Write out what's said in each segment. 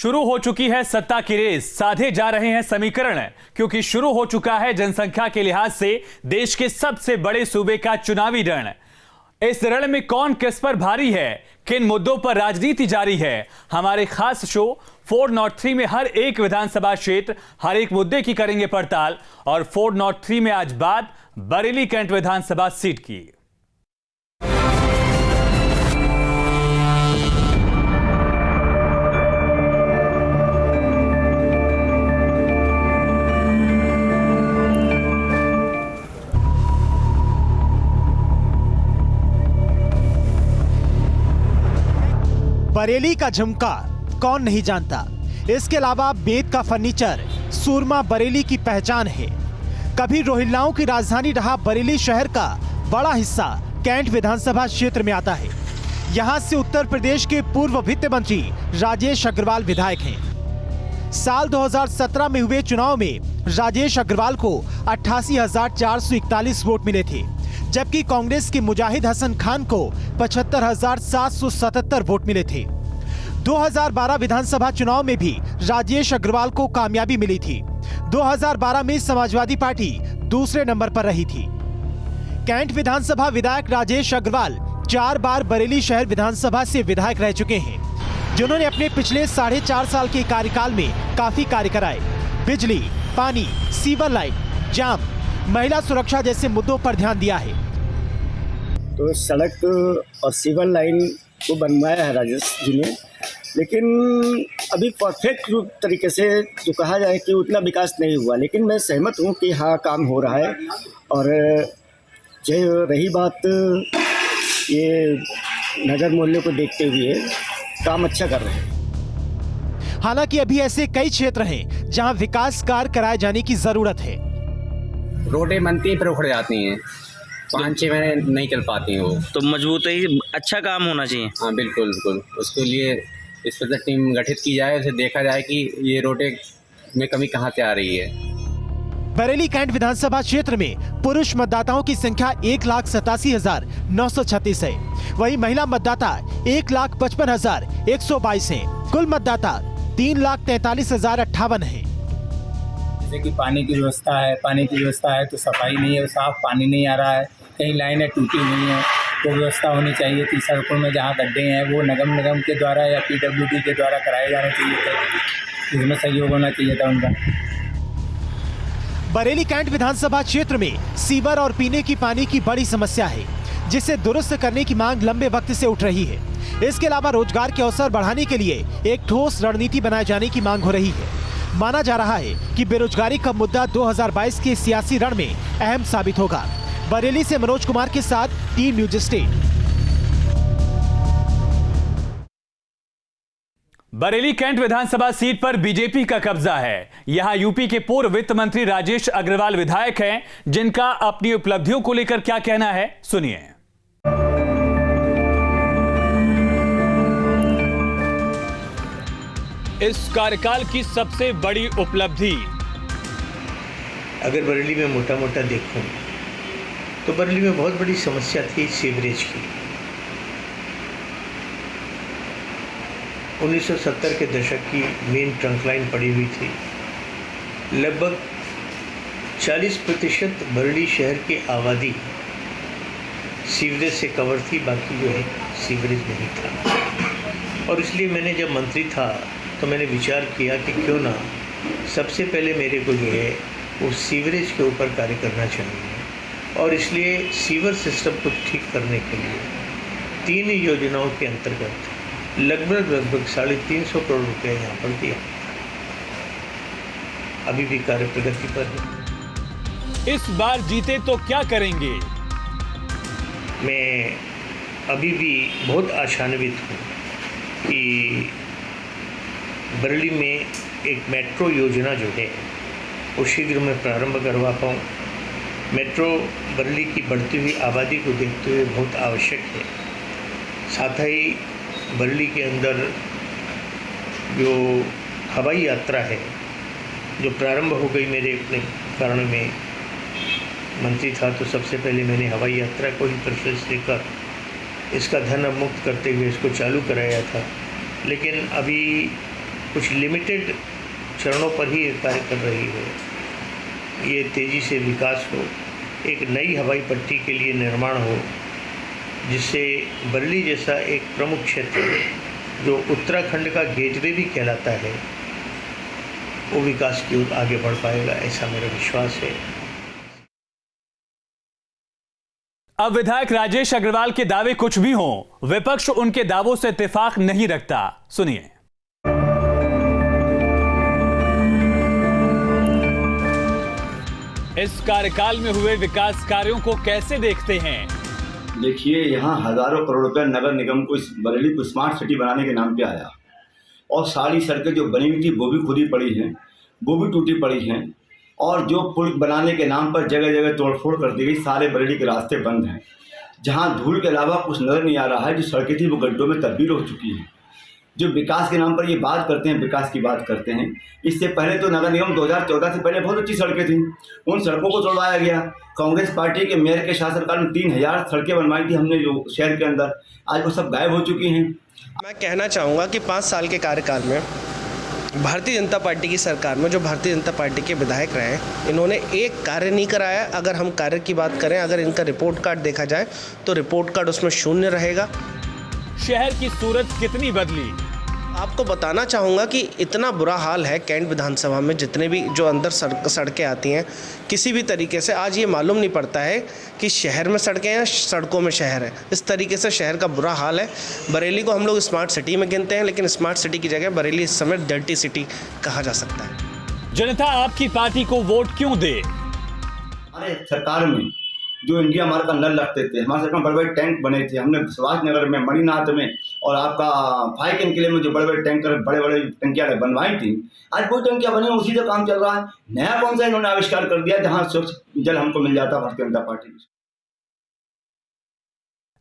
शुरू हो चुकी है सत्ता की रेस, साधे जा रहे हैं समीकरण, क्योंकि शुरू हो चुका है जनसंख्या के लिहाज से देश के सबसे बड़े सूबे का चुनावी रण। इस रण में कौन किस पर भारी है, किन मुद्दों पर राजनीति जारी है। हमारे खास शो 403 में हर एक विधानसभा क्षेत्र, हर एक मुद्दे की करेंगे पड़ताल। और 403 में आज बात बरेली कैंट विधानसभा सीट की। बरेली का झुमका कौन नहीं जानता। इसके अलावा बेत का फर्नीचर सूरमा बरेली की पहचान है। कभी रोहिल्लाओं की राजधानी रहा बरेली शहर का बड़ा हिस्सा कैंट विधानसभा क्षेत्र में आता है। यहां से उत्तर प्रदेश के पूर्व वित्त मंत्री राजेश अग्रवाल विधायक हैं। साल 2017 में हुए चुनाव में राजेश अग्रवाल को 88,441 वोट मिले थे, जबकि कांग्रेस के मुजाहिद हसन खान को 75,777 वोट मिले थे। 2012 विधानसभा चुनाव में भी राजेश अग्रवाल को कामयाबी मिली थी। 2012 में समाजवादी पार्टी दूसरे नंबर पर रही थी। कैंट विधानसभा विधायक राजेश अग्रवाल 4 बार बरेली शहर विधानसभा से विधायक रह चुके हैं, जिन्होंने अपने पिछले 4.5 साल के कार्यकाल में काफी कार्य कराए। बिजली, पानी, सीवर लाइन, जाम, महिला सुरक्षा जैसे मुद्दों पर ध्यान दिया है। तो सड़क और सीवर लाइन को बनवाया है राजेश जी ने, लेकिन अभी परफेक्ट तरीके से जो कहा जाए कि उतना विकास नहीं हुआ। लेकिन मैं सहमत हूँ कि हाँ, काम हो रहा है। और जो रही बात ये नगर मोहल्ले को देखते हुए काम अच्छा कर रहे हैं। हालांकि अभी ऐसे कई क्षेत्र हैं जहां विकास कार्य कराए जाने की जरूरत है। रोडें बनती हैं फिर उखड़ जाती हैं, 5-6 महीने नहीं चल पाती हैं वो। तो मजबूत ही अच्छा काम होना चाहिए। हाँ बिल्कुल बिल्कुल, उसके लिए इस पर टीम गठित की जाए, उसे देखा जाए कि ये रोडें में कमी कहाँ से आ रही है। बरेली कैंट विधानसभा क्षेत्र में पुरुष मतदाताओं की संख्या 1,87,936 है। वहीं महिला मतदाता 1,55,122 है। कुल मतदाता 3,43,058 है। जैसे कि पानी की व्यवस्था है तो सफाई नहीं है, साफ पानी नहीं आ रहा है, कहीं लाइनें टूटी हुई हैं, तो व्यवस्था होनी चाहिए थी। सड़कों में जहाँ गड्ढे हैं वो निगम के द्वारा या PWD के द्वारा कराए जाने चाहिए थे, इसमें सहयोग होना चाहिए था उनका। बरेली कैंट विधानसभा क्षेत्र में सीवर और पीने की पानी की बड़ी समस्या है, जिसे दुरुस्त करने की मांग लंबे वक्त से उठ रही है। इसके अलावा रोजगार के अवसर बढ़ाने के लिए एक ठोस रणनीति बनाए जाने की मांग हो रही है। माना जा रहा है कि बेरोजगारी का मुद्दा 2022 के सियासी रण में अहम साबित होगा। बरेली से मनोज कुमार के साथ team news state. Bareilly cantt विधानसभा सीट पर बीजेपी का कब्जा है। यहां यूपी के पूर्व वित्त मंत्री राजेश अग्रवाल विधायक हैं, जिनका अपनी उपलब्धियों को लेकर क्या कहना है, सुनिए। इस कार्यकाल की सबसे बड़ी उपलब्धि, अगर बरेली में मोटा मोटा देखूं तो बरेली में बहुत बड़ी समस्या थी सीवरेज की। 1970 के दशक की मेन ट्रंक लाइन पड़ी हुई थी। लगभग 40% बरेली शहर की आबादी सीवरेज से कवर थी, बाकी जो है सीवरेज नहीं था। और इसलिए मैंने जब मंत्री था तो मैंने विचार किया कि क्यों ना सबसे पहले मेरे को जो है वो सीवरेज के ऊपर कार्य करना चाहिए। और इसलिए सीवर सिस्टम को ठीक करने के लिए 3 योजनाओं के अंतर्गत लगभग 350 करोड़ रुपए यहाँ पर दिया। अभी भी कार्य प्रगति पर है। इस बार जीते तो क्या करेंगे? मैं अभी भी बहुत आशान्वित हूँ कि बरेली में एक मेट्रो योजना जो है वो शीघ्र में प्रारंभ करवा पाऊँ। मेट्रो बरेली की बढ़ती हुई आबादी को देखते हुए बहुत आवश्यक है। साथ ही बरेली के अंदर जो हवाई यात्रा है जो प्रारंभ हो गई, मेरे अपने कारण में मंत्री था तो सबसे पहले मैंने हवाई यात्रा को ही प्रेफरेंस देकर इसका धन मुक्त करते हुए इसको चालू कराया था। लेकिन अभी कुछ लिमिटेड चरणों पर ही ये कार्य कर रही है। ये तेज़ी से विकास हो, एक नई हवाई पट्टी के लिए निर्माण हो, जिससे बरेली जैसा एक प्रमुख क्षेत्र जो उत्तराखंड का गेटवे भी कहलाता है, वो विकास की ओर आगे बढ़ पाएगा, ऐसा मेरा विश्वास है। अब विधायक राजेश अग्रवाल के दावे कुछ भी हों, विपक्ष उनके दावों से इत्तेफाक नहीं रखता। सुनिए। इस कार्यकाल में हुए विकास कार्यों को कैसे देखते हैं? देखिए, यहाँ हजारों करोड़ रुपए नगर निगम को इस बरेली को स्मार्ट सिटी बनाने के नाम पे आया, और सारी सड़कें जो बनी हुई थी वो भी खुदी पड़ी हैं, वो भी टूटी पड़ी हैं, और जो पुल बनाने के नाम पर जगह जगह तोड़फोड़ कर दी गई। सारे बरेली के रास्ते बंद हैं, जहाँ धूल के अलावा कुछ नज़र नहीं आ रहा है। जो सड़कें थी वो गड्ढों में तब्दील हो चुकी हैं। जो विकास के नाम पर ये बात करते हैं, विकास की बात करते हैं, इससे पहले तो नगर निगम 2014 से पहले बहुत अच्छी सड़कें थीं, उन सड़कों को तोड़वाया गया। कांग्रेस पार्टी के मेयर के शासनकाल में 3000 सड़कें बनवाई थी हमने जो शहर के अंदर, आज वो सब गायब हो चुकी हैं। मैं कहना चाहूँगा कि 5 साल के कार्यकाल में भारतीय जनता पार्टी की सरकार में जो भारतीय जनता पार्टी के विधायक रहे, इन्होंने एक कार्य नहीं कराया। अगर हम कार्य की बात करें, अगर इनका रिपोर्ट कार्ड देखा जाए तो रिपोर्ट कार्ड उसमें 0 रहेगा। शहर की सूरत कितनी बदली? आपको बताना चाहूँगा कि इतना बुरा हाल है कैंट विधानसभा में, जितने भी जो अंदर सड़कें आती हैं, किसी भी तरीके से आज ये मालूम नहीं पड़ता है कि शहर में सड़कें हैं, सड़कों में शहर है। इस तरीके से शहर का बुरा हाल है। बरेली को हम लोग स्मार्ट सिटी में गिनते हैं, लेकिन स्मार्ट सिटी की जगह बरेली इस समय डर्टी सिटी कहा जा सकता है। जनता आपकी पार्टी को वोट क्यों दे? हमारे सरकार में जो इंडिया मार्क का नल रखते थे, हमारे सरकार में बड़े बड़े टैंक बने थे। हमने सुभाष नगर में, मणिनाथ में और आपका फाइकन किले में जो बड़े बड़े टैंकर, बड़े बड़े टंकियाँ बनवाई थी, आज वो टंकियाँ बनी, उसी से काम चल रहा है। नया कौन सा इन्होंने आविष्कार कर दिया जहाँ स्वच्छ जल हमको मिल जाता भारतीय जनता पार्टी में।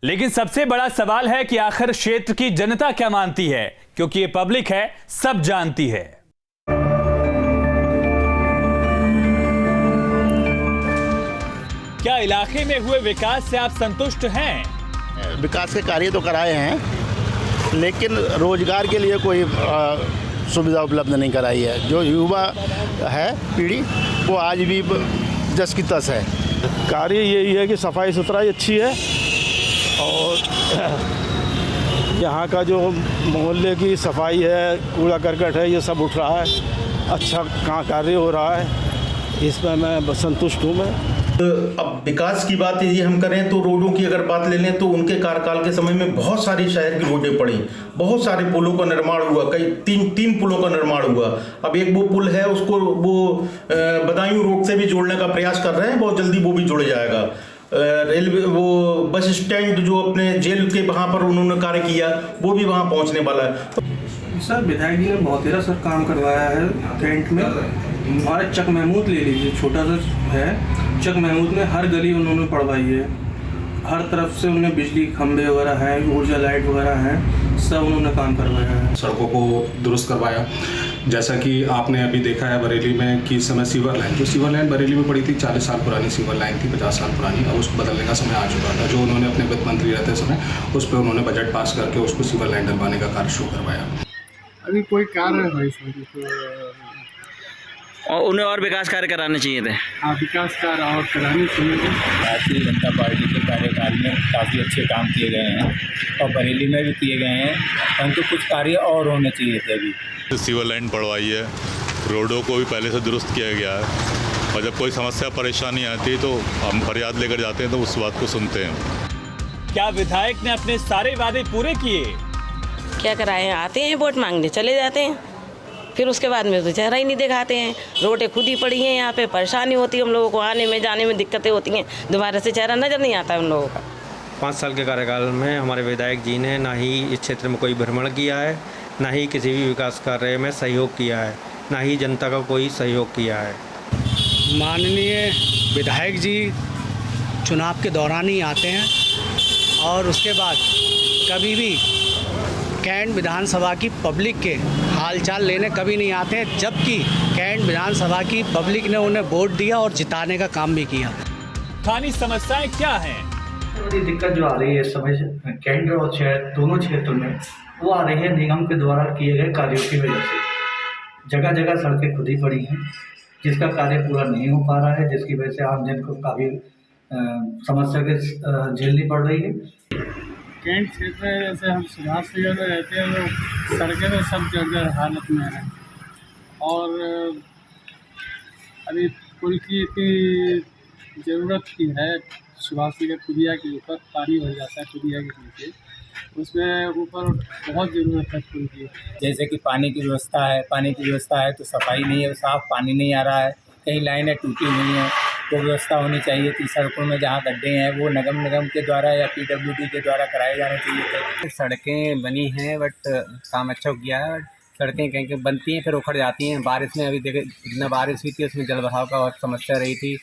लेकिन सबसे बड़ा सवाल है कि आखिर क्षेत्र की जनता क्या मानती है, क्योंकि ये पब्लिक है, सब जानती है। क्या इलाके में हुए विकास से आप संतुष्ट हैं? विकास के कार्य तो कराए हैं, लेकिन रोजगार के लिए कोई सुविधा उपलब्ध नहीं कराई है। जो युवा है पीढ़ी, वो आज भी जस की तस है। कार्य यही है कि सफाई सुथराई अच्छी है, और यहाँ का जो मोहल्ले की सफाई है, कूड़ा करकट है, ये सब उठ रहा है। अच्छा कार्य हो रहा है, इसमें मैं संतुष्ट हूँ। मैं अब विकास की बात यदि हम करें तो रोडों की अगर बात ले लें तो उनके कार्यकाल के समय में बहुत सारी शहर की रोडें पड़ी, बहुत सारे पुलों का निर्माण हुआ, कई तीन पुलों का निर्माण हुआ। अब एक वो पुल है, उसको वो बदायूं रोड से भी जोड़ने का प्रयास कर रहे हैं, बहुत जल्दी वो भी जुड़ जाएगा। रेलवे वो बस स्टैंड जो अपने जेल के वहाँ पर उन्होंने कार्य किया, वो भी वहाँ पहुँचने वाला है। सर विधायक जी ने बहुत ही सर काम करवाया है कैंट में। हमारे चक महमूद ले लीजिए, छोटा सा है, चक महमूद में हर गली उन्होंने पड़वाई है, हर तरफ से उन्होंने बिजली खंभे वगैरह हैं, ऊर्जा लाइट वगैरह हैं, सब उन्होंने काम करवाया है। सड़कों को दुरुस्त करवाया, जैसा कि आपने अभी देखा है बरेली में कि इस समय सीवर लाइन, जो सीवर लाइन बरेली में पड़ी थी 40 साल पुरानी सीवर लाइन थी, 50 साल पुरानी, अब उसको बदलने का समय आ चुका था। जो उन्होंने अपने वित्त मंत्री रहते समय उस पर उन्होंने बजट पास करके उसको सीवर लाइन डलवाने का कार्य शुरू करवाया। अभी कोई कार्य है और उन्हें और विकास कार्य कराने चाहिए थे। हाँ, विकास कार्य और कराने चाहिए थे। भारतीय जनता पार्टी के कार्यकाल में काफ़ी अच्छे काम किए गए हैं और बरेली में भी किए गए हैं, परंतु कुछ कार्य और होने चाहिए थे। अभी सीवर लाइन पड़वाई है, रोडों को भी पहले से दुरुस्त किया गया है, और जब कोई समस्या परेशानी आती है तो हम फरियाद लेकर जाते हैं तो उस बात को सुनते हैं। क्या विधायक ने अपने सारे वादे पूरे किए? क्या कराए हैं, आते हैं वोट मांगने चले जाते हैं, फिर उसके बाद में तो चेहरा ही नहीं दिखाते हैं। रोडें खुद ही पड़ी हैं, यहाँ पे परेशानी होती है हम लोगों को, आने में जाने में दिक्कतें होती हैं, दोबारा से चेहरा नज़र नहीं आता है उन लोगों का। 5 साल के कार्यकाल में हमारे विधायक जी ने ना ही इस क्षेत्र में कोई भ्रमण किया है, ना ही किसी भी विकास कार्य में सहयोग किया है, ना ही जनता का कोई सहयोग किया है। माननीय विधायक जी चुनाव के दौरान ही आते हैं और उसके बाद कभी भी कैंट विधानसभा की पब्लिक के हालचाल लेने कभी नहीं आते हैं, जबकि कैंट विधानसभा की पब्लिक ने उन्हें वोट दिया और जिताने का काम भी किया। स्थानीय समस्याएं क्या हैं? बड़ी दिक्कत जो आ रही है समय कैंट और शहर दोनों क्षेत्रों में, वो आ रही है निगम के द्वारा किए गए कार्यों की वजह से। जगह जगह सड़कें खुदी पड़ी हैं, जिसका कार्य पूरा नहीं हो पा रहा है, जिसकी वजह से आम जन को काफ़ी समस्या के झेलनी पड़ रही है। कैंट क्षेत्र में जैसे हम सुभाष नगर में रहते हैं तो सड़कें तो सब जगह हालत में हैं और अभी पुल की इतनी ज़रूरत की है। सुभाष नगर पुलिया के ऊपर पानी भर जाता है, पुलिया के नीचे उसमें ऊपर बहुत ज़रूरत है पुल की। जैसे कि पानी की व्यवस्था है तो सफाई नहीं है, साफ़ पानी नहीं आ रहा है, कहीं लाइनें टूटी हुई हैं, वो व्यवस्था होनी चाहिए थी। सड़कों में जहाँ गड्ढे हैं वो निगम के द्वारा या PWD के द्वारा कराए जाने चाहिए थे। सड़कें बनी हैं बट काम अच्छा हो गया है। सड़कें कहीं बनती हैं फिर उखड़ जाती हैं। बारिश में अभी देखे जितना बारिश हुई थी उसमें जल बहाव का बहुत समस्या रही थी।